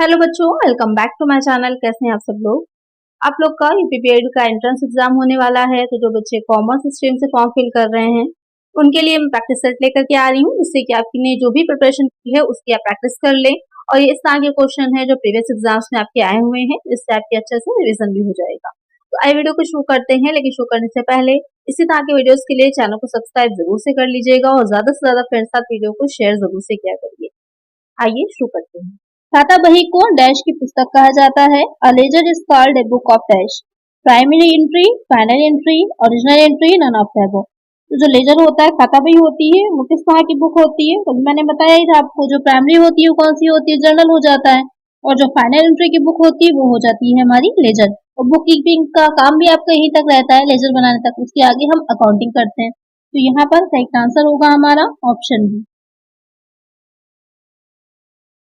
Hello बच्चों, welcome back to my channel. कैसे हैं आप सब लोग। आप लोग का यूपीपीएससी का एंट्रेंस एग्जाम होने वाला है, तो जो बच्चे कॉमर्स स्ट्रीम से फॉर्म फिल कर रहे हैं उनके लिए मैं प्रैक्टिस सेट लेकर के आ रही हूँ, जिससे कि आपने जो भी प्रिपरेशन की है उसकी आप प्रैक्टिस कर लें। और ये इस तरह के क्वेश्चन है जो प्रीवियस एग्जाम्स में आपके आए हुए हैं, इससे आपके अच्छे से रिविजन भी हो जाएगा। तो आइए वीडियो को शुरू करते हैं, लेकिन शुरू करने से पहले इसी तरह के वीडियोस के लिए चैनल को सब्सक्राइब जरूर से कर लीजिएगा और ज्यादा से ज्यादा फ्रेंड्स के साथ वीडियो को शेयर जरूर से किया करिए। आइए शुरू करते हैं। खाता बही को डैश की पुस्तक कहा जाता है। A ledger is called a book of dash. Primary entry, final entry, original entry, none of the above. तो जो लेजर होता है, खाता बही होती है, वो किस तरह की बुक होती है? तो मैंने बताया ही था आपको, जो प्राइमरी होती है वो कौन सी होती है? जर्नल हो जाता है। और जो फाइनल एंट्री की बुक होती है वो हो जाती है हमारी लेजर। और बुक कीपिंग का काम भी आपका यहीं तक रहता है, लेजर बनाने तक। उसके आगे हम अकाउंटिंग करते हैं। तो यहाँ पर करेक्ट आंसर होगा हमारा ऑप्शन बी।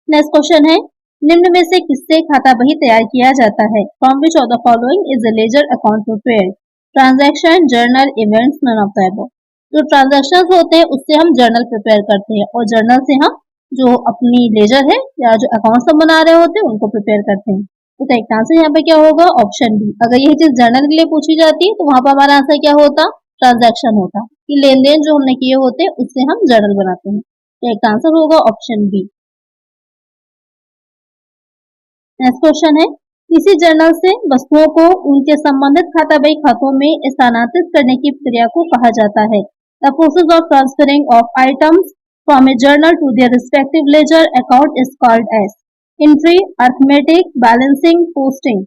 नेक्स्ट क्वेश्चन है, निम्न में से किससे खाता बही तैयार किया जाता है? From which of the following is a ledger account prepared? Transaction, journal, events, none of the above. जो ट्रांजैक्शंस होते हैं उससे हम जर्नल प्रिपेयर करते हैं, और जर्नल से हम जो अपनी लेजर है या जो अकाउंट्स हम बना रहे होते हैं उनको प्रिपेयर करते हैं। तो करेक्ट आंसर यहाँ पे क्या होगा? Option B. अगर यही चीज जर्नल के लिए पूछी जाती है तो वहां पर हमारा आंसर क्या होता? ट्रांजैक्शन होता, कि लेन देन जो हमने किए होते हैं उससे हम जर्नल बनाते हैं। करेक्ट आंसर होगा ऑप्शन बी। नेक्स्ट क्वेश्चन है, किसी जर्नल से वस्तुओं को उनके संबंधित खाता बही खातों में स्थानांतरित करने की प्रक्रिया को कहा जाता है? The process of transferring of items from a journal to their respective ledger account is called as entry, arithmetic, balancing, posting.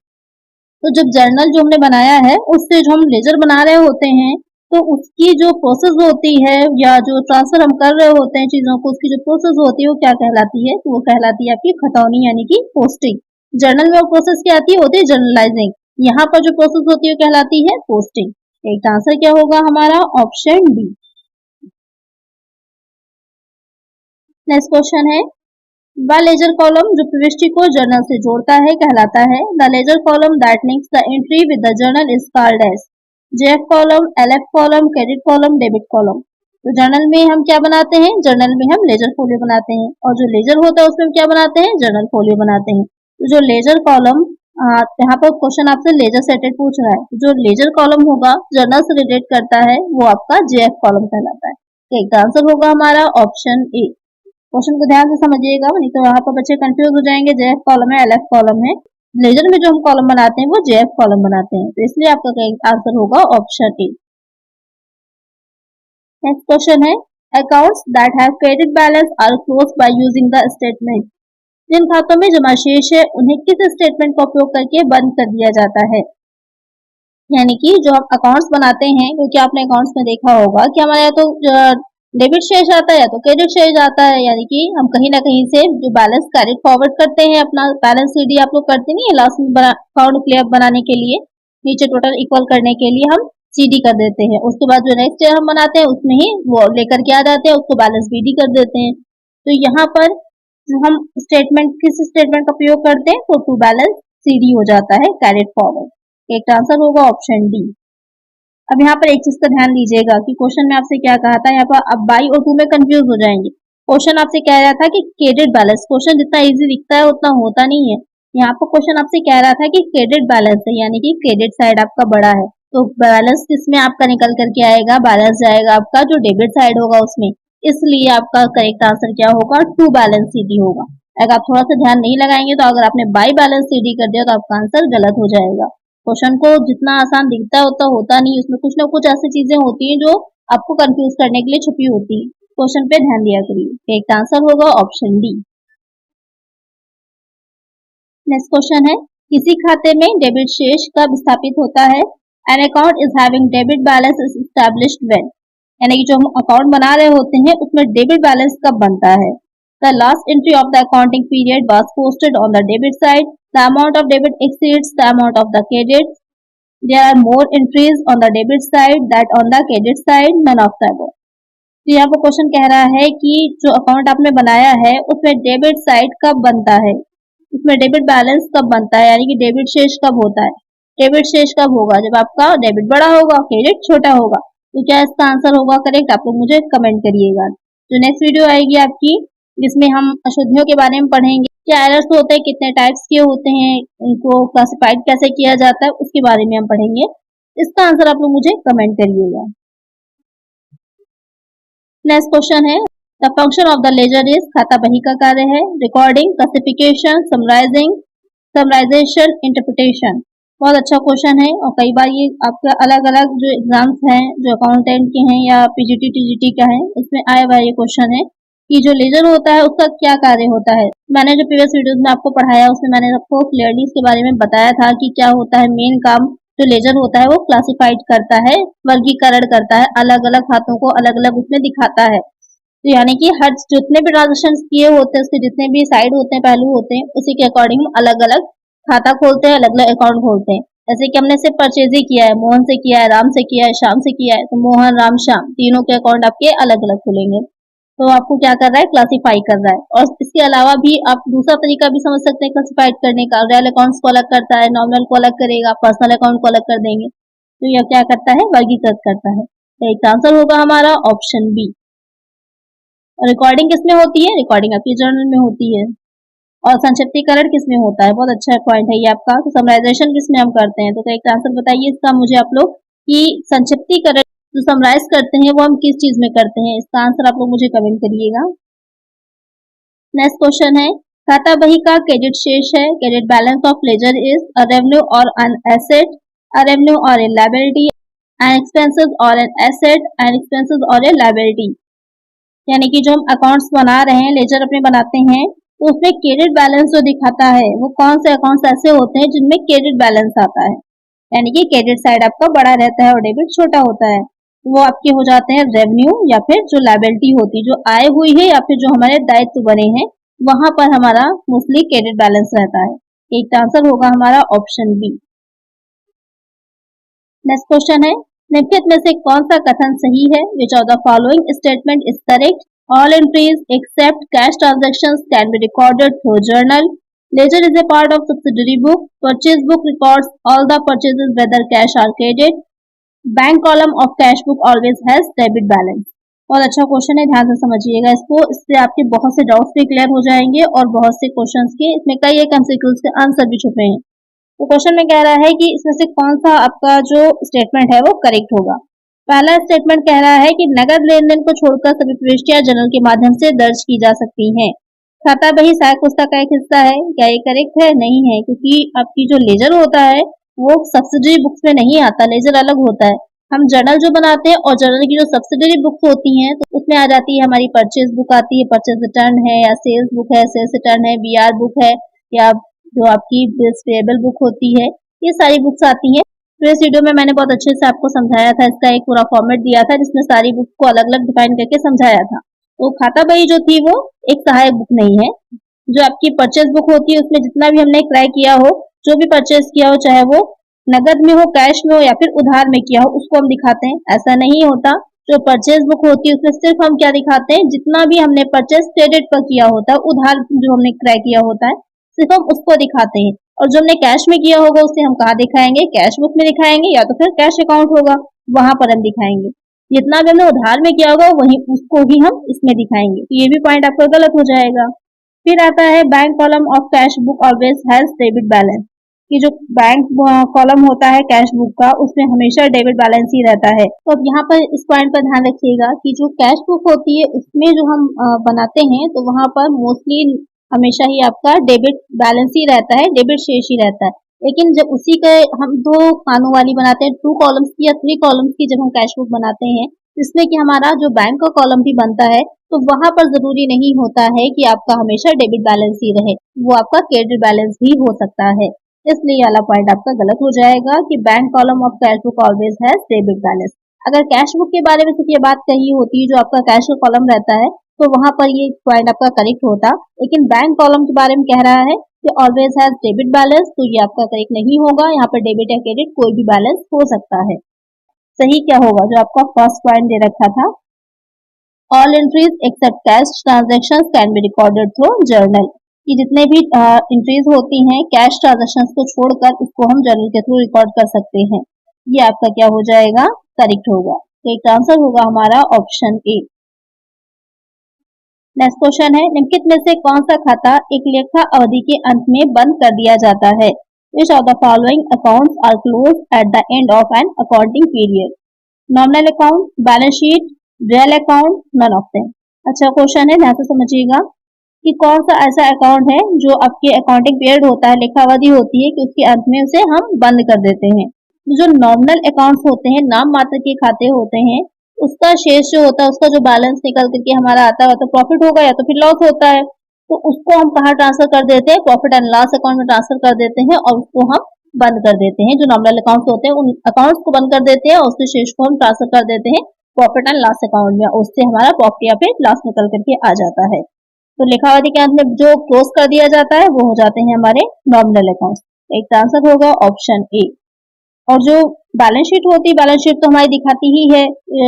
तो जब जर्नल जो हमने बनाया है उससे जो हम लेजर बना रहे होते हैं, तो उसकी जो प्रोसेस होती है या जो ट्रांसफर हम कर रहे होते हैं चीजों को, उसकी जो प्रोसेस होती है वो क्या कहलाती है? तो वो कहलाती है आपकी खतौनी, यानी कि पोस्टिंग। जर्नल में वो प्रोसेस क्या आती है? होती है जर्नलाइजिंग। यहाँ पर जो प्रोसेस होती है कहलाती है पोस्टिंग। एक आंसर क्या होगा हमारा? Option D. नेक्स्ट क्वेश्चन है, द लेजर कॉलम जो प्रविष्टि को जर्नल से जोड़ता है कहलाता है? The ledger column that links the entry with the journal is called as JF column, LF column, credit column, debit column. तो जर्नल में हम क्या बनाते हैं? जर्नल में हम लेजर फोलियो बनाते हैं, और जो लेजर होता है उसमें हम क्या बनाते हैं? जर्नल फोलियो बनाते हैं। तो जो लेजर कॉलम, यहाँ पर क्वेश्चन आपसे लेजर सेटेड पूछ रहा है, जो लेजर कॉलम होगा जर्नल से रिलेट करता है वो आपका जेएफ कॉलम कहलाता है। तो एक आंसर होगा हमारा ऑप्शन ए। क्वेश्चन को ध्यान से समझिएगा, नहीं तो यहाँ पर बच्चे कंफ्यूज हो जाएंगे, जेएफ कॉलम है, एलएफ कॉलम है। लेजर में जो हम कॉलम बनाते हैं वो जेएफ कॉलम बनाते हैं, तो इसलिए आपका आंसर होगा ऑप्शन ए। नेक्स्ट क्वेश्चन है, accounts that have credit balance are closed by using the statement. जिन खातों में जमा शेष है उन्हें किस स्टेटमेंट का उपयोग करके बंद कर दिया जाता है? यानी कि जो हम अकाउंट्स बनाते हैं, क्योंकि आपने अकाउंट्स में देखा होगा कि हमारे यहाँ तो डेबिट शेष आता है या तो क्रेडिट शेष आता है, यानी कि हम कहीं ना कहीं से जो बैलेंस कैरी फॉरवर्ड करते हैं, अपना बैलेंस सीडी आप लोग करते नहीं है लास्ट में अकाउंट क्लियर बनाने के लिए, नीचे टोटल इक्वल करने के लिए हम सीडी कर देते हैं। उसके बाद जो नेक्स्ट ईयर हम बनाते हैं उसमें ही वो लेकर के आ जाते हैं, उसको बैलेंस बीडी कर देते हैं। तो यहाँ पर जो हम स्टेटमेंट, किस स्टेटमेंट का प्रयोग करते हैं? तो टू बैलेंस सीडी हो जाता है, कैरेट फॉरवर्ड। एक आंसर होगा ऑप्शन डी। अब यहाँ पर एक चीज का ध्यान दीजिएगा कि क्वेश्चन में आपसे क्या कहा था, यहाँ पर अब बाई और टू में कंफ्यूज हो जाएंगे। क्वेश्चन आपसे कह रहा था कि क्रेडिट बैलेंस, क्वेश्चन जितना इजी दिखता है उतना होता नहीं है। यहाँ पर क्वेश्चन आपसे कह रहा था कि क्रेडिट बैलेंस है, यानी कि क्रेडिट साइड आपका बड़ा है, तो बैलेंस किसमें आपका निकल करके आएगा? बैलेंस जाएगा आपका जो डेबिट साइड होगा उसमें। इसलिए आपका करेक्ट आंसर क्या होगा? टू बैलेंस सीडी होगा। अगर आप थोड़ा सा ध्यान नहीं लगाएंगे तो अगर आपने बाई बैलेंस सीडी कर दिया तो आपका आंसर गलत हो जाएगा। क्वेश्चन को जितना आसान दिखता है उतना होता नहीं, उसमें कुछ ना कुछ ऐसी चीजें होती हैं जो आपको कंफ्यूज करने के लिए छुपी होती है। क्वेश्चन पे ध्यान दिया करिए। एक आंसर होगा ऑप्शन डी। नेक्स्ट क्वेश्चन है, किसी खाते में डेबिट शेष कब स्थापित होता है? An account is having debit balance is established when. यानी कि जो हम अकाउंट बना रहे होते हैं उसमें डेबिट बैलेंस कब बनता है? The last entry of the accounting period was posted on the debit side, the amount of debit exceeds the amount of the credit, there are more entries on the debit side that on the credit side, none of the above। तो यहाँ पर question कह रहा है कि जो account आपने बनाया है उसमें डेबिट साइड कब बनता है, उसमें डेबिट बैलेंस कब बनता है, यानी कि डेबिट शेष कब होता है? डेबिट शेष कब होगा? जब आपका डेबिट बड़ा होगा, क्रेडिट छोटा होगा। तो क्या इसका आंसर होगा करेक्ट? आप लोग मुझे कमेंट करिएगा। जो नेक्स्ट वीडियो आएगी आपकी जिसमें हम अशुद्धियों के बारे में पढ़ेंगे, क्या एरर्स होते हैं, कितने टाइप्स के होते हैं, उनको क्लासिफाइड कैसे किया जाता है, उसके बारे में हम पढ़ेंगे। इसका आंसर आप लोग मुझे कमेंट करिएगा। नेक्स्ट क्वेश्चन है, the function of the ledger is, खाता बही का कार्य है recording, classification, summarising, summarisation, interpretation. बहुत अच्छा क्वेश्चन है और कई बार ये आपके अलग अलग जो एग्जाम्स हैं, जो अकाउंटेंट के हैं या पीजीटी टीजीटी का है, उसमें आया हुआ ये क्वेश्चन है कि जो लेजर होता है उसका क्या कार्य होता है। मैंने जो प्रीवियस वीडियोस में आपको पढ़ाया उसमें मैंने आपको क्लियरली इसके बारे में बताया था कि क्या होता है। मेन काम जो लेजर होता है वो क्लासिफाइड करता है, वर्गीकरण करता है, अलग अलग खातों को अलग अलग उसमें दिखाता है। तो यानी कि हर जितने भी ट्रांजेक्शन किए होते हैं, उसके जितने भी साइड होते हैं, पहलू होते हैं, उसी के अकॉर्डिंग अलग अलग खाता खोलते हैं, अलग अलग अकाउंट खोलते हैं। जैसे कि हमने सिर्फ परचेज ही किया है, मोहन से किया है, राम से किया है, श्याम से किया है, तो मोहन, राम, श्याम तीनों के अकाउंट आपके अलग अलग खुलेंगे। तो आपको क्या कर रहा है, क्लासिफाई कर रहा है। और इसके अलावा भी आप दूसरा तरीका भी समझ सकते हैं क्लासिफाइड करने का, रियल अकाउंट्स को अलग करता है, नॉमिनल को अलग करेगा, पर्सनल अकाउंट को अलग कर देंगे। तो यह क्या करता है, वर्गीकृत करता है। तो एक आंसर होगा हमारा ऑप्शन बी। रिकॉर्डिंग किसमें होती है, रिकॉर्डिंग आपकी जर्नल में होती है। और संक्षिप्तीकरण किसमें होता है, बहुत अच्छा पॉइंट है ये आपका। तो समराइजेशन किसमें हम करते हैं, तो एक आंसर बताइए इसका मुझे आप लोग कि संक्षिप्तीकरण जो समराइज करते हैं वो हम किस चीज में करते हैं। इसका आंसर आप लोग मुझे कमेंट करिएगा। नेक्स्ट क्वेश्चन है, खाता बही का क्रेडिट शेष है, credit balance of ledger is a revenue और एन एसेट, अ रेवेन्यू और ए लायबिलिटी, एन एक्सपेंसेस और एन एसेट, एन एक्सपेंसेस और ए लायबिलिटी। यानी कि जो हम अकाउंट्स बना रहे हैं, लेजर अपने बनाते हैं, तो उसमें क्रेडिट बैलेंस जो दिखाता है वो कौन से अकाउंट्स ऐसे होते हैं जिनमें क्रेडिट बैलेंस आता है। यानी कि क्रेडिट साइड आपका बड़ा रहता है और डेबिट छोटा होता है। वो आपके हो जाते हैं रेवेन्यू या फिर जो लायबिलिटी होती है, जो आय हुई है या फिर जो हमारे दायित्व बने हैं, वहां पर हमारा मोस्टली क्रेडिट बैलेंस रहता है। एक आंसर होगा हमारा ऑप्शन बी। नेक्स्ट क्वेश्चन है, निम्नलिखित में से कौन सा कथन सही है, which of the following statement is correct, all entries except cash transactions can be recorded through journal, ledger is a part of subsidiary book, purchase book records all the purchases whether cash or credit, bank column of cash book always has debit balance. बहुत अच्छा question है, ध्यान से समझिएगा इसको, इससे आपके बहुत से डाउट्स भी क्लियर हो जाएंगे और बहुत से क्वेश्चंस के इसमें कई एक एमसीक्यूज के आंसर भी छुपे हैं। तो क्वेश्चन में कह रहा है कि इसमें से कौन सा आपका जो स्टेटमेंट है वो करेक्ट होगा। पहला स्टेटमेंट कह रहा है कि नगद लेन देन को छोड़कर सभी प्रविष्टियां जर्नल के माध्यम से दर्ज की जा सकती हैं। खाता बही सहायक पुस्तक का एक हिस्सा है, क्या ये करेक्ट है, नहीं है, क्योंकि आपकी जो लेजर होता है वो सब्सिडरी बुक्स में नहीं आता, लेजर अलग होता है। हम जर्नल जो बनाते हैं और जर्नल की जो सब्सिडरी बुक्स होती हैं तो उसमें आ जाती है हमारी परचेज बुक आती है, परचेज रिटर्न है या सेल्स बुक है, सेल्स रिटर्न है, बीआर बुक है, या जो आपकी बिल्स पेएबल बुक होती है, ये सारी बुक्स आती हैं। तो इस वीडियो में मैंने बहुत अच्छे से आपको समझाया था, इसका एक पूरा फॉर्मेट दिया था जिसमें सारी बुक को अलग अलग डिफाइन करके समझाया था। तो खाता बही जो थी वो एक सहायक बुक नहीं है। जो आपकी परचेज बुक होती है उसमें जितना भी हमने क्रय किया हो, जो भी परचेज किया हो, चाहे वो नगद में हो, कैश में हो या फिर उधार में किया हो, उसको हम दिखाते हैं। ऐसा नहीं होता, जो परचेज बुक होती है उसमें सिर्फ हम क्या दिखाते हैं, जितना भी हमने परचेज क्रेडिट पर किया होता है, उधार जो हमने क्रय किया होता है, सिर्फ हम उसको दिखाते हैं। और जो हमने कैश में किया होगा उसे हम कहाँ दिखाएंगे, कैश बुक में दिखाएंगे या तो फिर कैश अकाउंट होगा वहां पर हम दिखाएंगे। जितना भी हमने उधार में किया होगा वही उसको ही हम इसमें दिखाएंगे। तो ये भी पॉइंट आपका गलत हो जाएगा। फिर आता है bank column of cash book always has debit balance, कि जो बैंक कॉलम होता है कैश बुक का उसमें हमेशा डेबिट बैलेंस ही रहता है। तो अब यहाँ पर इस पॉइंट पर ध्यान रखिएगा कि जो कैश बुक होती है उसमें जो हम बनाते हैं तो वहां पर मोस्टली हमेशा ही आपका डेबिट बैलेंस ही रहता है, डेबिट शेष ही रहता है। लेकिन जब उसी के हम दो खानों वाली बनाते हैं, 2 कॉलम्स की या 3 कॉलम्स की जब हम कैश बुक बनाते हैं, जिसमें कि हमारा जो बैंक का कॉलम भी बनता है, तो वहां पर जरूरी नहीं होता है कि आपका हमेशा डेबिट बैलेंस ही रहे, वो आपका क्रेडिट बैलेंस भी हो सकता है। इसलिए वाला पॉइंट आपका गलत हो जाएगा कि bank column of cash book always has debit balance. अगर कैश बुक के बारे में सिर्फ ये बात कही होती है, जो आपका कैश का कॉलम रहता है, तो वहां पर ये पॉइंट आपका करेक्ट होता। लेकिन बैंक कॉलम के बारे में कह रहा है कि ऑलवेज हैज डेबिट बैलेंस, तो ये आपका करेक्ट नहीं होगा। यहाँ पर डेबिट या क्रेडिट कोई भी बैलेंस हो सकता है। सही क्या होगा, जो आपका फर्स्ट पॉइंट दे रखा था, all entries except cash transaction can be recorded through journal, कि जितने भी एंट्रीज होती हैं कैश ट्रांजेक्शन को छोड़कर उसको हम जर्नल के थ्रू रिकॉर्ड कर सकते हैं। ये आपका क्या हो जाएगा, करेक्ट होगा। तो एक आंसर होगा हमारा ऑप्शन ए। नेक्स्ट क्वेश्चन है, निम्नलिखित में से कौन सा खाता एक लेखा अवधि के अंत में बंद कर दिया जाता है? Which of the following accounts are close at the end of an accounting period? Nominal account, balance sheet, real account, none of them. अच्छा क्वेश्चन है, ध्यान से समझिएगा कि कौन सा ऐसा अकाउंट है जो आपके अकाउंटिंग पीरियड होता है, लेखा अवधि होती है कि उसके अंत में उसे हम बंद कर देते हैं। जो नॉमिनल अकाउंट्स होते हैं, नाम मात्र के खाते होते हैं, उसका शेष जो होता है, उसका जो बैलेंस निकल करके हमारा आता है, तो प्रॉफिट होगा या तो फिर लॉस होता है, तो उसको हम कहाँ ट्रांसफर कर देते हैं? प्रॉफिट एंड लॉस अकाउंट में ट्रांसफर कर देते हैं और उसको हम बंद कर देते हैं। जो नॉमिनल अकाउंट्स होते हैं उन अकाउंट्स को बंद कर देते हैं और उसके शेष को हम ट्रांसफर कर देते हैं प्रॉफिट एंड लॉस अकाउंट में, उससे हमारा प्रॉफिट या फिर लॉस निकल करके आ जाता है। तो लेखावधि के अंत में जो क्लोज कर दिया जाता है वो हो जाते हैं हमारे नॉमिनल अकाउंट्स। एक आंसर होगा ऑप्शन ए। और जो बैलेंस शीट होती है, बैलेंस शीट तो हमारी दिखाती ही है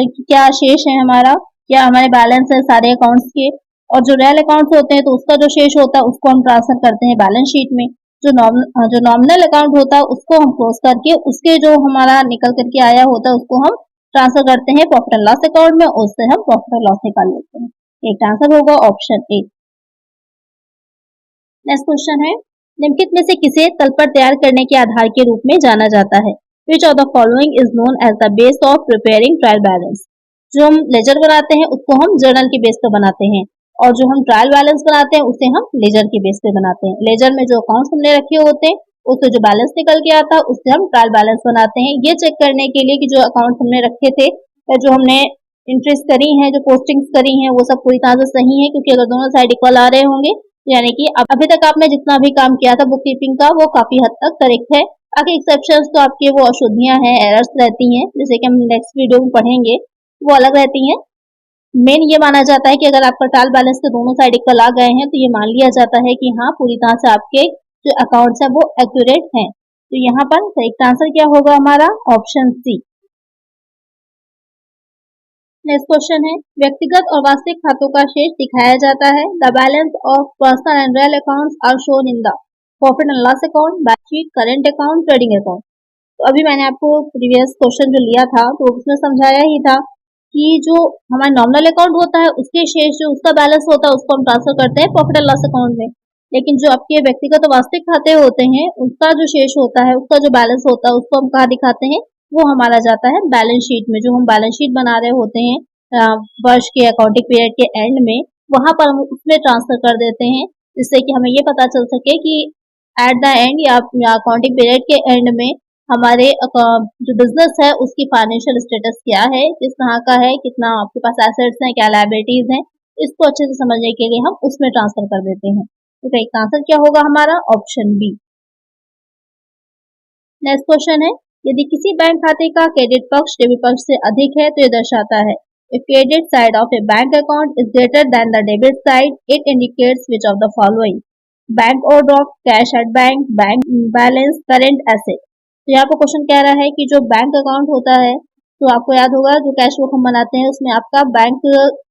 कि क्या शेष है हमारा, क्या हमारे बैलेंस है सारे अकाउंट्स के। और जो रियल अकाउंट्स होते हैं तो उसका जो शेष होता है उसको हम ट्रांसफर करते हैं बैलेंस शीट में। जो नॉमिनल अकाउंट होता है उसको हम क्लोज करके उसके जो हमारा निकल करके आया होता है उसको हम ट्रांसफर करते हैं प्रॉफिट एंड लॉस अकाउंट में, उससे हम प्रॉफिट एंड लॉस निकाल लेते हैं। एक आंसर होगा ऑप्शन ए। नेक्स्ट क्वेश्चन है, निम्नलिखित में से किसे तल पर तैयार करने के आधार के रूप में जाना जाता है? Which of the following is known as the base of preparing trial balance? जो हम लेजर बनाते हैं उसको हम जर्नल के बेस पे बनाते हैं और जो हम ट्रायल बैलेंस बनाते हैं उसे हम लेजर के बेस पे बनाते हैं। लेजर में जो अकाउंट्स हमने रखे होते हैं उससे जो बैलेंस निकल के आता है उससे हम ट्रायल बैलेंस बनाते हैं, ये चेक करने के लिए कि जो अकाउंट्स हमने रखे थे या जो हमने इंटरेस्ट करी है, जो पोस्टिंग्स करी हैं, वो सब पूरी तरह से सही है, क्योंकि अगर दोनों साइड इक्वल आ रहे होंगे यानी कि अभी तक आपने जितना भी काम किया था बुक कीपिंग का वो काफी हद तक करेक्ट है। बाकी एक्सेप्शंस तो आपके वो अशुद्धियां हैं, एरर्स रहती हैं, जैसे कि हम नेक्स्ट वीडियो में पढ़ेंगे, वो अलग रहती हैं। मेन ये माना जाता है कि अगर आपका ट्रायल बैलेंस के दोनों साइड इक्वल आ गए हैं तो ये मान लिया जाता है कि हाँ पूरी तरह से आपके जो अकाउंट्स है वो एक्यूरेट हैं। तो यहाँ पर करेक्ट आंसर क्या होगा हमारा? Option C. नेक्स्ट क्वेश्चन है, व्यक्तिगत और वास्तविक खातों का शेष दिखाया जाता है। The balance of personal and real accounts are shown in the profit and loss account, balance sheet, current account, trading account. तो अभी मैंने आपको प्रीवियस क्वेश्चन जो लिया था तो उसमें समझाया ही था कि जो हमारा नॉमिनल अकाउंट होता है उसके शेष जो उसका बैलेंस होता है उसको हम ट्रांसफर करते हैं प्रॉफिट एंड लॉस अकाउंट में, लेकिन जो आपके व्यक्तिगत और वास्तविक खाते होते हैं उसका जो शेष होता है, उसका जो बैलेंस होता है उसको हम कहाँ दिखाते हैं? वो हमारा जाता है बैलेंस शीट में। जो हम बैलेंस शीट बना रहे होते हैं वर्ष के अकाउंटिंग पीरियड के एंड में, वहां पर हम उसमें ट्रांसफर कर देते हैं, जिससे कि हमें ये पता चल सके कि एट द एंड या अकाउंटिंग पीरियड के एंड में हमारे जो बिजनेस है उसकी फाइनेंशियल स्टेटस क्या है, किस तरह का है, कितना आपके पास एसेट्स हैं, क्या लायबिलिटीज हैं, इसको अच्छे से समझने के लिए हम उसमें ट्रांसफर कर देते हैं। तो करेक्ट आंसर क्या होगा हमारा? Option B. नेक्स्ट क्वेश्चन है, यदि किसी बैंक खाते का क्रेडिट पक्ष डेबिट पक्ष से अधिक है तो ये दर्शाता है if credit side of a bank account is greater than the debit side, it indicates which of the following? Bank overdraft, cash at bank, bank balance, current asset. तो यहाँ पर क्वेश्चन कह रहा है कि जो बैंक अकाउंट होता है, तो आपको याद होगा जो कैश बुक हम बनाते हैं उसमें आपका बैंक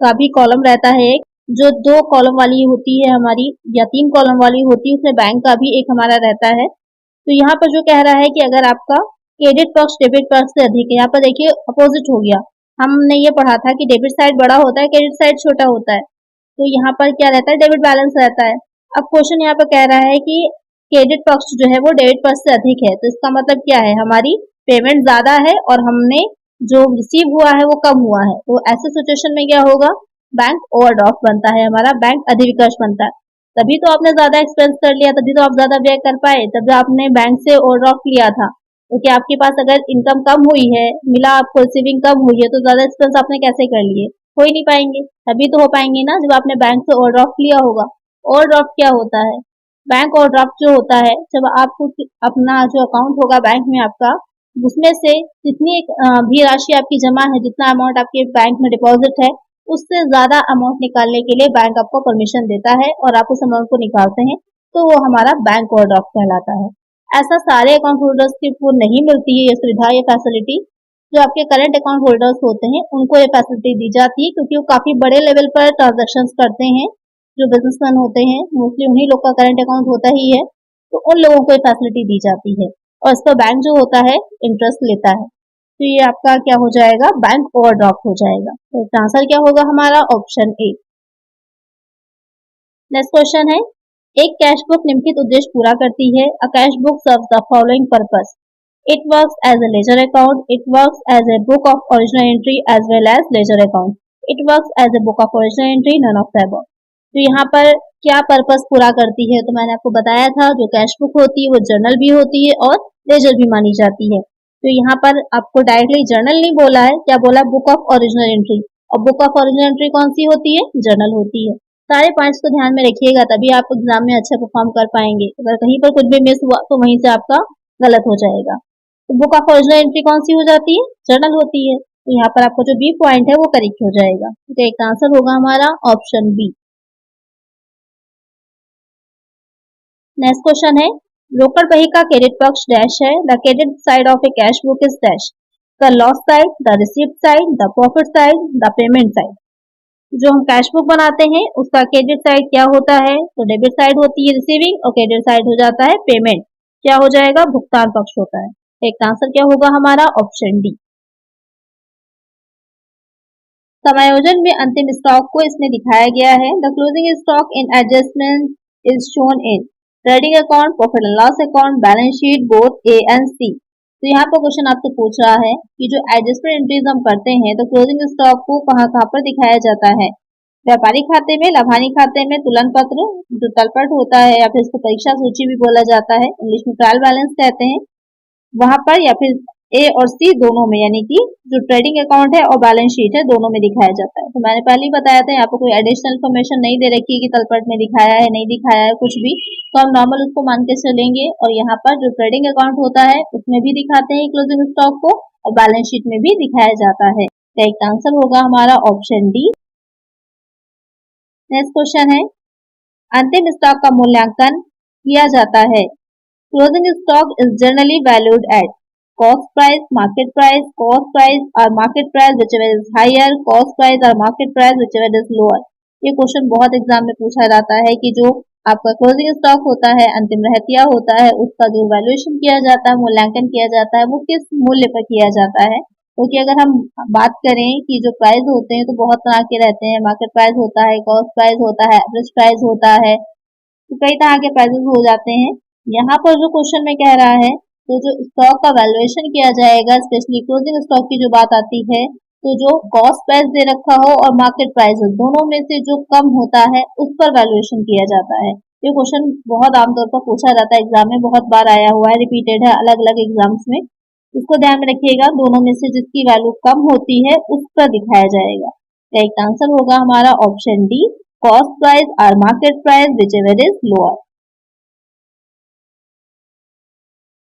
का भी कॉलम रहता है एक, जो 2 कॉलम वाली होती है हमारी या 3 कॉलम वाली होती है, उसमें बैंक का भी एक हमारा रहता है। तो यहाँ पर जो कह रहा है कि अगर आपका क्रेडिट पक्ष डेबिट पक्ष से अधिक है, यहाँ पर देखिए अपोजिट हो गया, हमने ये पढ़ा था कि डेबिट साइड बड़ा होता है, क्रेडिट साइड छोटा होता है, तो यहाँ पर क्या रहता है? डेबिट बैलेंस रहता है। अब क्वेश्चन यहाँ पर कह रहा है कि क्रेडिट पक्ष जो है वो डेबिट पक्ष से अधिक है, तो इसका मतलब क्या है? हमारी पेमेंट ज्यादा है और हमने जो रिसीव हुआ है वो कम हुआ है, तो ऐसे सिचुएशन में क्या होगा? बैंक ओवरड्राफ्ट बनता है हमारा, बैंक अधिविकर्ष बनता है। तभी तो आपने ज्यादा एक्सपेंस कर लिया, तभी तो आप ज्यादा व्यय कर पाए, तभी आपने बैंक से ओवरड्राफ्ट लिया था, क्योंकि आपके पास अगर इनकम कम हुई है, मिला आपको सेविंग कम हुई है, तो ज्यादा एक्सपेंस आपने कैसे कर लिए? हो ही नहीं पाएंगे। तभी तो हो पाएंगे ना जब आपने बैंक से ओवरड्राफ्ट लिया होगा। ओवरड्राफ्ट क्या होता है? बैंक ओवरड्राफ्ट जो होता है, जब आपको अपना जो अकाउंट होगा बैंक में आपका, उसमें से जितनी भी राशि आपकी जमा है, जितना अमाउंट आपके बैंक में डिपॉजिट है, उससे ज्यादा अमाउंट निकालने के लिए बैंक आपको परमिशन देता है और आप उस अमाउंट को निकालते हैं, तो वो हमारा बैंक ओवरड्राफ्ट कहलाता है। ऐसा सारे अकाउंट होल्डर्स को नहीं मिलती है ये सुविधा, ये फैसिलिटी। जो आपके करंट अकाउंट होल्डर्स होते हैं उनको ये फैसिलिटी दी जाती है, क्योंकि वो काफी बड़े लेवल पर ट्रांजेक्शन करते हैं। जो बिजनेसमैन होते हैं मोस्टली उन्हीं लोग का करंट अकाउंट होता ही है, तो उन लोगों को ये फैसिलिटी दी जाती है और इस पर बैंक जो होता है इंटरेस्ट लेता है। तो ये आपका क्या हो जाएगा? बैंक ओवरड्राफ्ट हो जाएगा। तो आंसर क्या होगा हमारा? Option A. नेक्स्ट क्वेश्चन है, एक कैश बुक निम्नलिखित उद्देश्य पूरा करती है। A cash book serves the following purpose. It works as a ledger account, it works as a book of original entry as well as ledger account, it works as a book of original entry, none of the above। तो यहाँ पर क्या purpose पूरा करती है, तो मैंने आपको बताया था जो कैश बुक होती है वो जर्नल भी होती है और लेजर भी मानी जाती है। तो यहाँ पर आपको डायरेक्टली जर्नल नहीं बोला है, क्या बोला, बुक ऑफ ओरिजिनल एंट्री। और बुक ऑफ ओरिजिनल एंट्री कौन सी होती है, जर्नल होती है। सारे पॉइंट्स को ध्यान में रखिएगा, तभी आप एग्जाम में अच्छा परफॉर्म कर पाएंगे। अगर कहीं पर कुछ भी मिस हुआ तो वहीं से आपका गलत हो जाएगा। तो बुक ऑफ ओरिजिनल एंट्री कौन सी हो जाती है, जर्नल होती है। तो यहाँ पर आपको जो बी पॉइंट है वो करेक्ट हो जाएगा। तो एक आंसर होगा हमारा ऑप्शन बी। नेक्स्ट क्वेश्चन है, रोकड़ बही का क्रेडिट पक्ष डैश है। The credit side of A cash book is dash, the loss side, the receipt side, the profit side, the payment side. जो हम कैश बुक बनाते हैं उसका क्रेडिट साइड क्या होता है, तो डेबिट साइड होती है रिसीविंग, और क्रेडिट साइड हो जाता है पेमेंट। क्या हो जाएगा, भुगतान पक्ष होता है। एक आंसर क्या होगा हमारा ऑप्शन डी। समायोजन में अंतिम स्टॉक को इसमें दिखाया गया है। The closing stock in adjustment is shown in trading account, profit and loss account, balance sheet, both A and C. तो यहाँ पर क्वेश्चन आपसे पूछ रहा है कि जो एडजस्टमेंट एंट्रीज हम करते हैं तो क्लोजिंग स्टॉक को कहाँ कहाँ पर दिखाया जाता है। व्यापारी खाते में, लाभानी खाते में, तुलन पत्र जो तलपट होता है, या फिर इसको परीक्षा सूची भी बोला जाता है, इंग्लिश में ट्रायल बैलेंस कहते हैं, वहां पर, या फिर ए और सी दोनों में, यानी कि जो ट्रेडिंग अकाउंट है और बैलेंस शीट है दोनों में दिखाया जाता है। तो मैंने पहले ही बताया था यहाँ पर कोई एडिशनल इन्फॉर्मेशन नहीं दे रखी कि तलपट में दिखाया है नहीं दिखाया है कुछ भी, तो हम नॉर्मल उसको मान के चलेंगे। और यहाँ पर जो ट्रेडिंग अकाउंट होता है उसमें भी दिखाते हैं क्लोजिंग स्टॉक को, और बैलेंस शीट में भी दिखाया जाता है। तो एक आंसर होगा हमारा ऑप्शन डी। नेक्स्ट क्वेश्चन है, अंतिम स्टॉक का मूल्यांकन किया जाता है। Closing stock is generally valued at cost price, market price, cost price or market price whichever is higher, cost price or market price whichever is lower। ये question बहुत exam में पूछा जाता है कि जो आपका क्लोजिंग स्टॉक होता है, अंतिम रहतिया होता है, उसका जो वैल्यूएशन किया जाता है, मूल्यांकन किया जाता है, वो किस मूल्य पर किया जाता है। क्योंकि अगर हम बात करें कि जो प्राइस होते हैं तो बहुत तरह के रहते हैं, मार्केट प्राइस होता है, कॉस्ट प्राइस होता है, एवरेज प्राइस होता है, तो कई तरह के प्राइसेस हो जाते हैं। यहाँ पर जो क्वेश्चन में कह रहा है तो जो स्टॉक का वैल्यूएशन किया जाएगा, स्पेशली क्लोजिंग स्टॉक की जो बात आती है, तो जो कॉस्ट प्राइस दे रखा हो और मार्केट प्राइस दोनों में से जो कम होता है उस पर वैल्यूएशन किया जाता है। ये क्वेश्चन बहुत आमतौर पर पूछा जाता है एग्जाम में, बहुत बार आया हुआ है, रिपीटेड है अलग अलग एग्जाम्स में। इसको ध्यान में रखिएगा, दोनों में से जिसकी वैल्यू कम होती है उस पर दिखाया जाएगा। तो एक आंसर होगा हमारा ऑप्शन डी, कॉस्ट प्राइस और market price which ever is lower.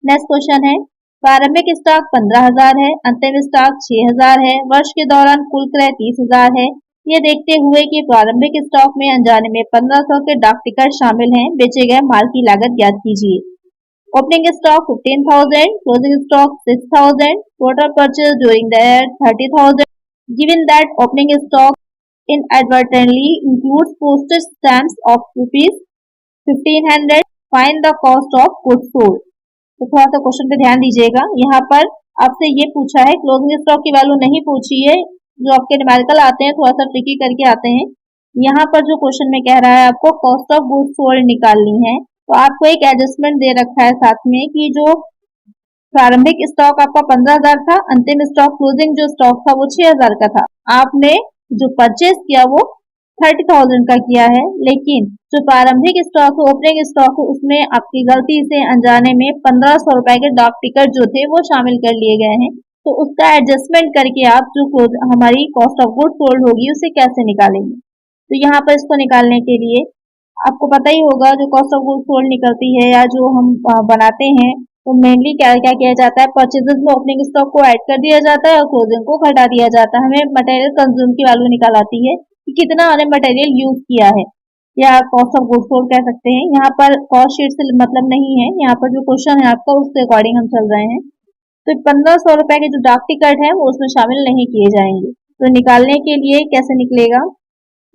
Next question है, प्रारंभिक स्टॉक 15,000 है, अंतिम स्टॉक 6,000 है, वर्ष के दौरान कुल क्रय 30,000 है। ये देखते हुए कि प्रारंभिक स्टॉक में अनजाने में 1500 के डाक टिकट शामिल हैं, बेचे गए माल की लागत ज्ञात कीजिए। Opening stock 15,000, closing stock 6,000, total purchase during that 30,000। Given that opening stock inadvertently includes postage stamps of ₹1,500, find the cost of goods sold। तो थोड़ा सा क्वेश्चन पे ध्यान दीजिएगा, यहाँ पर आपसे ये पूछा है, क्लोजिंग स्टॉक की वैल्यू नहीं पूछी है, जो आपके न्यूमेरिकल आते हैं थोड़ा सा ट्रिकी करके आते हैं। यहाँ पर जो क्वेश्चन में कह रहा है आपको कॉस्ट ऑफ गुड्स सोल्ड निकालनी है, तो आपको एक एडजस्टमेंट दे रखा है साथ में कि जो प्रारंभिक स्टॉक आपका 15,000 था, अंतिम स्टॉक क्लोजिंग जो स्टॉक था वो 6,000 का था, आपने जो परचेज किया वो 30,000 का किया है, लेकिन जो प्रारंभिक स्टॉक है, ओपनिंग स्टॉक है, उसमें आपकी गलती से अनजाने में 1,500 रुपए के डाक टिकट जो थे वो शामिल कर लिए गए हैं। तो उसका एडजस्टमेंट करके आप जो हमारी कॉस्ट ऑफ गुड सोल्ड होगी उसे कैसे निकालेंगे। तो यहाँ पर इसको निकालने के लिए आपको पता ही होगा जो कॉस्ट ऑफ गुड सोल्ड निकलती है या जो हम बनाते हैं, तो मेनली क्या क्या किया जाता है, परचेजेस में ओपनिंग स्टॉक को ऐड कर दिया जाता है और क्लोजिंग को घटा दिया जाता है। हमें मटेरियल कंज्यूम की वैल्यू निकाल आती है कि कितना हमने मटेरियल यूज किया है, या कॉस्ट ऑफ गुड्स सोल्ड कह सकते हैं। यहाँ पर कॉस्ट शीट से मतलब नहीं है, यहाँ पर जो क्वेश्चन है आपका उसके अकॉर्डिंग हम चल रहे हैं। तो 1,500 रुपए के जो डाक टिकट है वो उसमें शामिल नहीं किए जाएंगे। तो निकालने के लिए कैसे निकलेगा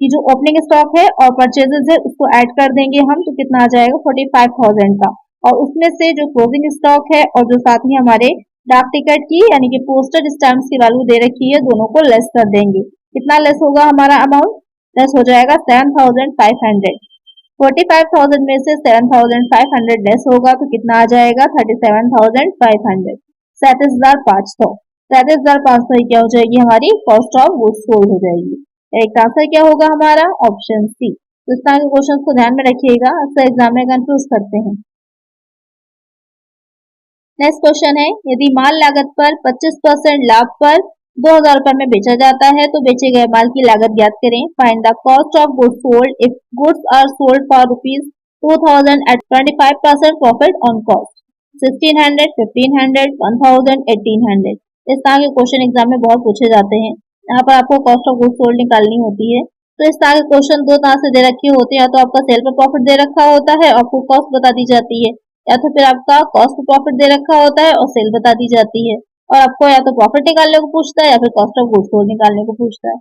कि जो ओपनिंग स्टॉक है और परचेजेस है उसको ऐड कर देंगे हम, तो कितना आ जाएगा 45,000 का, और उसमें से जो क्लोजिंग स्टॉक है और जो साथ में हमारे डाक टिकट की यानी कि पोस्टेज स्टैम्प्स की वैल्यू दे रखी है, दोनों को लेस कर देंगे। कितना लेस होगा हमारा अमाउंट, लेस हो जाएगा 7,500। 45,000 में से 7,500 लेस होगा तो कितना आ जाएगा 37,500। 37,500 37,500 क्या हो जाएगी हमारी कॉस्ट ऑफ गुड्स सोल्ड हो जाएगी। एक आंसर क्या होगा हमारा ऑप्शन सी। तो इस तरह के क्वेश्चन को ध्यान में रखिएगा, अक्सर एग्जाम में कंफ्यूज करते हैं। नेक्स्ट क्वेश्चन है, यदि माल लागत पर 25% लाभ पर 2,000 रुपए में बेचा जाता है तो बेचे गए माल की लागत ज्ञात करें। Find the cost of goods sold if goods are sold for ₹2,000 at 25% profit on cost. 1,600, 1,500, 1,000, 1,800। इस तरह के क्वेश्चन एग्जाम में बहुत पूछे जाते हैं। यहाँ पर आपको कॉस्ट ऑफ गुड्स सोल्ड निकालनी होती है। तो इस तरह के क्वेश्चन दो तरह से दे रखे होते हैं, या तो आपका सेल पर प्रॉफिट दे रखा होता है और फुल कॉस्ट बता दी जाती है, या तो फिर आपका कॉस्ट पर प्रॉफिट दे रखा होता है और सेल बता दी जाती है, और आपको या तो प्रॉफिट निकालने को पूछता है या फिर कॉस्ट ऑफ गुड्स सोल्ड निकालने को पूछता है।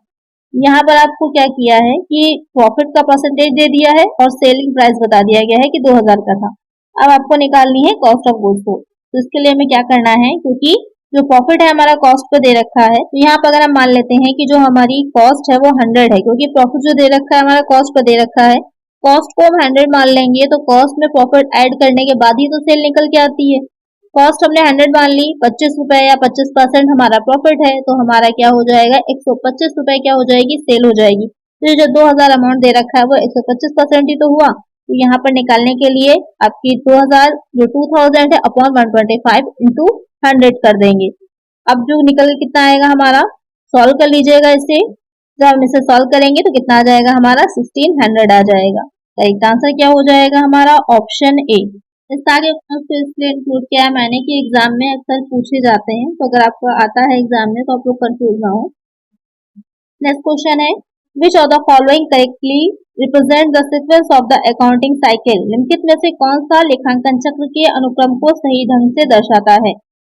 यहाँ पर आपको क्या किया है कि प्रॉफिट का परसेंटेज दे दिया है और सेलिंग प्राइस बता दिया गया है कि 2,000 का था। अब आपको निकालनी है कॉस्ट ऑफ गुड्स सोल्ड। तो इसके लिए हमें क्या करना है, क्योंकि जो प्रॉफिट है हमारा कॉस्ट पे दे रखा है, तो यहाँ पर अगर हम मान लेते हैं कि जो हमारी कॉस्ट है वो 100 है, क्योंकि प्रॉफिट जो दे रखा है हमारा कॉस्ट पे दे रखा है, कॉस्ट को हम 100 मान लेंगे तो कॉस्ट में प्रॉफिट ऐड करने के बाद ही तो सेल निकल के आती है। कॉस्ट हमने 100 मान ली, 25 रुपए या 25% हमारा प्रॉफिट है, तो हमारा क्या हो जाएगा 125 रुपए क्या हो जाएगी सेल हो जाएगी। तो ये जो 2,000 अमाउंट दे रखा है वो 125% ही तो हुआ। तो यहाँ पर निकालने के लिए आपकी 2,000 जो 2,000 है अपॉन 125 इंटू 100 कर देंगे। अब जो निकल के कितना आएगा हमारा, सॉल्व कर लीजिएगा इसे। जब हम इसे सॉल्व करेंगे तो कितना आ जाएगा हमारा 1,600 आ जाएगा। राइट आंसर क्या हो जाएगा हमारा ऑप्शन ए। इस सारे ऑप्शन को इसलिए इंक्लूड किया है मैंने कि एग्जाम में अक्सर पूछे जाते हैं, तो अगर आपको आता है एग्जाम में तो आप लोग कंफ्यूज ना हो। नेक्स्ट क्वेश्चन है, which of the following correctly represent the sequence of the accounting cycle. निम्नलिखित में से कौन सा लेखांकन चक्र के अनुक्रम को सही ढंग से दर्शाता है।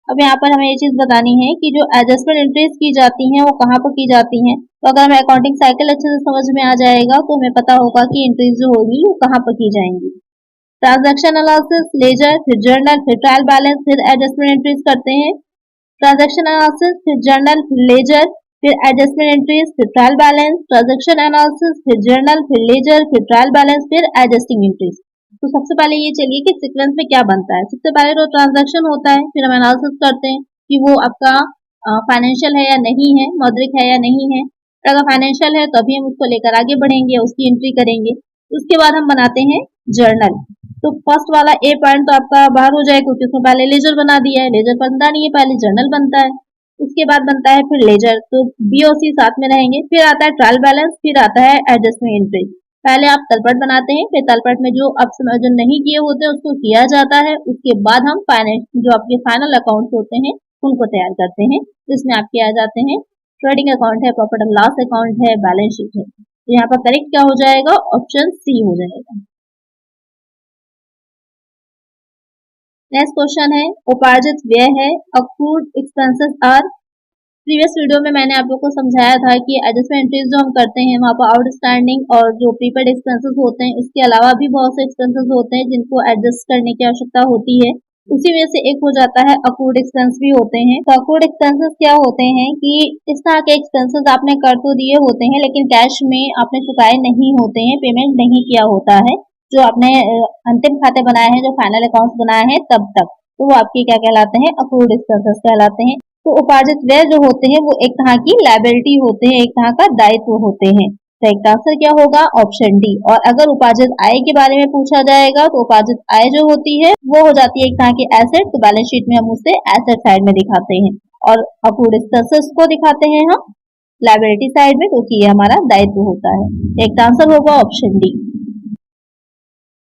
अब यहाँ पर हमें ये चीज बतानी है कि जो एडजस्टमेंट एंट्रीज की जाती हैं वो कहाँ पर की जाती हैं। तो अगर हमें अकाउंटिंग साइकिल अच्छे से समझ में आ जाएगा तो हमें पता होगा कि एंट्रीज जो होगी वो कहाँ पर की जाएंगी। ट्रांजैक्शन एनालिसिस, लेजर, फिर जर्नल, फिर ट्रायल बैलेंस, फिर एडजस्टमेंट एंट्रीज करते हैं। ट्रांजैक्शन एनालिसिस, फिर जर्नल, फिर लेजर, फिर एडजस्टमेंट एंट्रीज, फिर ट्रायल बैलेंस। ट्रांजैक्शन एनालिसिस, फिर जर्नल, फिर लेजर, फिर ट्रायल बैलेंस, फिर एडजस्टिंग एंट्रीज। तो सबसे पहले ये चलिए कि सीक्वेंस में क्या बनता है। सबसे पहले तो ट्रांजैक्शन होता है, फिर हम एनालिसिस करते हैं कि वो आपका फाइनेंशियल है या नहीं है, मौद्रिक है या नहीं है। अगर फाइनेंशियल है तो अभी हम उसको लेकर आगे बढ़ेंगे, उसकी एंट्री करेंगे। उसके बाद हम बनाते हैं जर्नल। तो फर्स्ट वाला ए पॉइंट तो आपका बाहर हो जाए, क्योंकि उसमें पहले लेजर बना दिया है, लेजर बनता नहीं है, पहले जर्नल बनता है। उसके बाद बनता है फिर लेजर, तो बी और सी साथ में रहेंगे। फिर आता है ट्रायल बैलेंस, फिर आता है एडजस्टमेंट एंट्री। पहले आप तलपट बनाते हैं, फिर तलपट में जो अब जो नहीं किए होते हैं उसको किया जाता है। उसके बाद हम फाइनेंस जो आपके फाइनल अकाउंट्स होते हैं उनको तैयार करते हैं, जिसमें आपके आ जाते हैं ट्रेडिंग अकाउंट है, प्रॉफिट एंड लॉस अकाउंट है, बैलेंस शीट है। तो यहाँ पर करेक्ट क्या हो जाएगा, ऑप्शन सी हो जाएगा। नेक्स्ट क्वेश्चन है, उपार्जित व्यय है, accrued expenses are. Previous video में मैंने आप लोग को समझाया था कि एडजस्टमेंट एंट्रीज जो हम करते हैं वहाँ पर आउटस्टैंडिंग और जो प्रीपेड एक्सपेंसेस होते हैं उसके अलावा भी बहुत से एक्सपेंसेस होते हैं जिनको एडजस्ट करने की आवश्यकता होती है। उसी में से एक हो जाता है अक्रूड एक्सपेंस भी होते हैं। तो अक्रूड एक्सपेंसेस क्या होते हैं कि इस तरह के एक्सपेंसेस आपने कर तो दिए होते हैं लेकिन कैश में आपने चुकाए नहीं होते हैं, पेमेंट नहीं किया होता है, जो आपने अंतिम खाते बनाए हैं, जो फाइनल अकाउंट्स बनाए हैं तब तक, तो वो आपके क्या कहलाते हैं, अक्रूड एक्सपेंसेस कहलाते हैं। तो उपार्जित व्यय जो होते हैं वो एक तरह की लायबिलिटी होते हैं, एक तरह का दायित्व होते हैं। तो एक आंसर क्या होगा, ऑप्शन डी। और अगर उपार्जित आय के बारे में पूछा जाएगा तो उपार्जित आय जो होती है वो हो जाती है एक तरह की एसेट, तो बैलेंस शीट में हम उसे एसेट साइड में दिखाते हैं और अक्रूड एक्सपेंसेस को दिखाते हैं हम लायबिलिटी साइड में, क्योंकि ये हमारा दायित्व होता है। एक आंसर होगा ऑप्शन डी।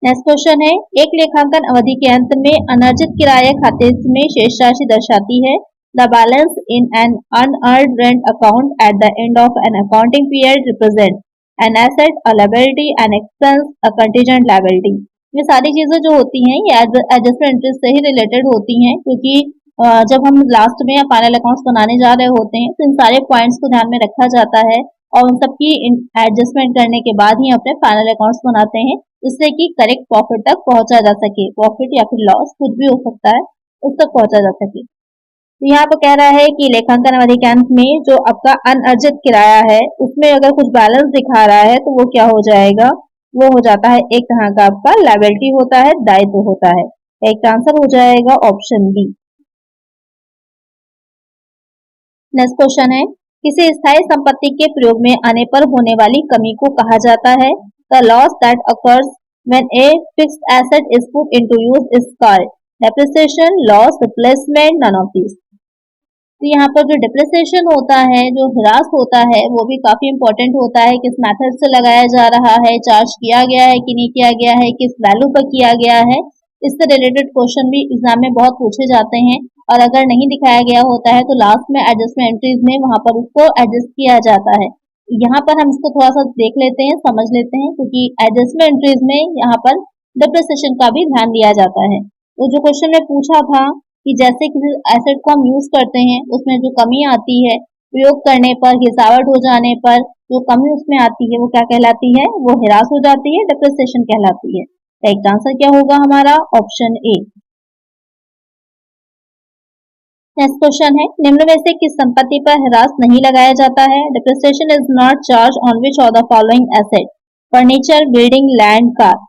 नेक्स्ट क्वेश्चन है, एक लेखांकन अवधि के अंत में अनर्जित किराया खाते में शेष राशि दर्शाती है। The balance in an unearned rent account at the end of an accounting period represent an asset, a liability, an expense, a contingent liability। ये सारी चीजें जो होती हैं ये एडजस्टमेंट एंट्रीज से ही रिलेटेड होती हैं, क्योंकि जब हम लास्ट में या फाइनल अकाउंट्स बनाने जा रहे होते हैं तो इन सारे पॉइंट्स को ध्यान में रखा जाता है और उन सबकी एडजस्टमेंट करने के बाद ही अपने फाइनल अकाउंट्स बनाते हैं, जिससे कि करेक्ट प्रॉफिट तक पहुंचा जा सके। प्रॉफिट या फिर लॉस कुछ भी हो सकता है, उस तक पहुंचा जा सके। तो यहाँ पर कह रहा है कि लेखांकन अवधि के अंत में जो आपका अनअर्जित किराया है उसमें अगर कुछ बैलेंस दिखा रहा है तो वो क्या हो जाएगा, वो हो जाता है एक तरह का आपका लायबिलिटी होता है, दायित्व होता है। एक आंसर हो जाएगा ऑप्शन बी। नेक्स्ट क्वेश्चन है, किसी स्थायी संपत्ति के प्रयोग में आने पर होने वाली कमी को कहा जाता है? The loss that occurs when a fixed asset is put into use is called depreciation, loss, replacement, none of these. तो यहाँ पर जो डिप्रिसिएशन होता है, जो ह्रास होता है, वो भी काफी इंपॉर्टेंट होता है। किस मेथड से लगाया जा रहा है, चार्ज किया गया है कि नहीं किया गया है, किस वैल्यू पर किया गया है, इससे रिलेटेड क्वेश्चन भी एग्जाम में बहुत पूछे जाते हैं। और अगर नहीं दिखाया गया होता है तो लास्ट में एडजस्टमेंट एंट्रीज में वहां पर उसको एडजस्ट किया जाता है। यहाँ पर हम इसको थोड़ा सा देख लेते हैं, समझ लेते हैं, क्योंकि एडजस्टमेंट एंट्रीज में यहाँ पर डिप्रिसिएशन का भी ध्यान दिया जाता है। तो जो क्वेश्चन में पूछा था कि जैसे किसी एसेट को हम यूज करते हैं, उसमें जो कमी आती है प्रयोग करने पर, गिरावट हो जाने पर जो कमी उसमें आती है वो क्या कहलाती है? वो ह्रास हो जाती है, डिप्रिसिएशन कहलाती है। राइट आंसर क्या होगा हमारा? Option A. नेक्स्ट क्वेश्चन है, निम्न में से किस संपत्ति पर ह्रास नहीं लगाया जाता है? Depreciation is not charge on which of the following asset? Furniture, building, land, car.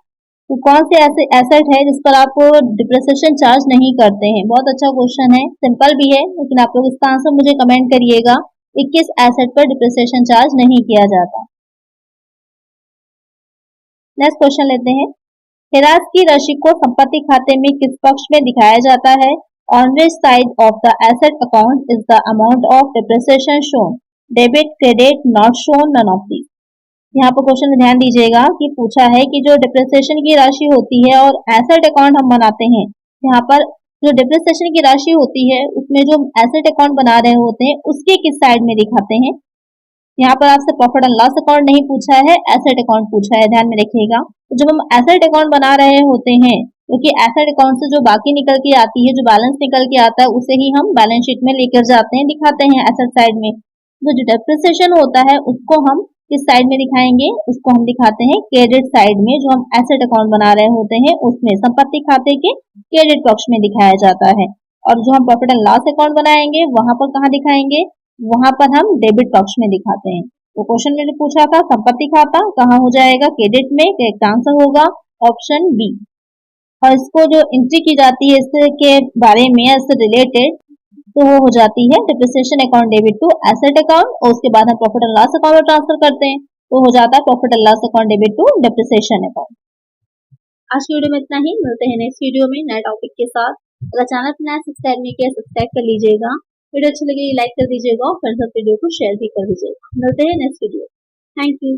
तो कौन से ऐसे एसेट है जिस पर आप डिप्रिसिएशन चार्ज नहीं करते हैं? बहुत अच्छा क्वेश्चन है, सिंपल भी है, लेकिन आप लोग इसका आंसर मुझे कमेंट करिएगा कि किस एसेट पर डिप्रिसिएशन चार्ज नहीं किया जाता। नेक्स्ट क्वेश्चन लेते हैं, ह्रास की राशि को संपत्ति खाते में किस पक्ष में दिखाया जाता है? On which side of the asset account is the amount of depreciation shown? Debit, credit, not shown, none of these. यहाँ पर क्वेश्चन में ध्यान दीजिएगा कि पूछा है कि जो डिप्रिसिएशन की राशि होती है और एसेट अकाउंट हम बनाते हैं, यहाँ पर जो डिप्रिसिएशन की राशि होती है उसमें जो एसेट अकाउंट बना रहे होते हैं उसके किस साइड में दिखाते हैं? यहाँ पर आपसे प्रॉफिट एंड लॉस अकाउंट नहीं पूछा है, एसेट अकाउंट पूछा है, ध्यान में रखिएगा। तो जब हम एसेट अकाउंट बना रहे होते हैं, क्योंकि एसेट अकाउंट से जो बाकी निकल के आती है, जो बैलेंस निकल के आता है, उसे ही हम बैलेंस शीट में लेकर जाते हैं, दिखाते हैं एसेट साइड में। तो जो डिप्रिसिएशन होता है उसको हम किस साइड में दिखाएंगे? उसको हम दिखाते हैं क्रेडिट साइड में, जो हम एसेट अकाउंट बना रहे होते हैं उसमें संपत्ति खाते के क्रेडिट पक्ष में दिखाया जाता है। और जो हम प्रॉफिट एंड लॉस अकाउंट बनाएंगे वहां पर कहाँ दिखाएंगे? वहां पर हम डेबिट पक्ष में दिखाते हैं। तो क्वेश्चन मैंने पूछा था संपत्ति खाता कहाँ हो जाएगा? क्रेडिट में। करेक्ट आंसर होगा ऑप्शन बी। और इसको जो एंट्री की जाती है इसके बारे में, इससे रिलेटेड, तो वो हो जाती है depreciation account debit to asset account, और उसके बाद हम प्रॉफिट एंड लॉस अकाउंट में ट्रांसफर करते हैं, तो हो जाता है profit and loss account debit to depreciation account. आज की वीडियो में इतना ही, मिलते हैं नेक्स्ट वीडियो में नए टॉपिक के साथ। अगर चैनल पर नया सब्सक्राइब नहीं किया, सब्सक्राइब कर लीजिएगा। वीडियो अच्छी लगी लाइक कर दीजिएगा और फ्रेंड्स वीडियो को शेयर भी कर दीजिएगा। मिलते हैं नेक्स्ट वीडियो। Thank you.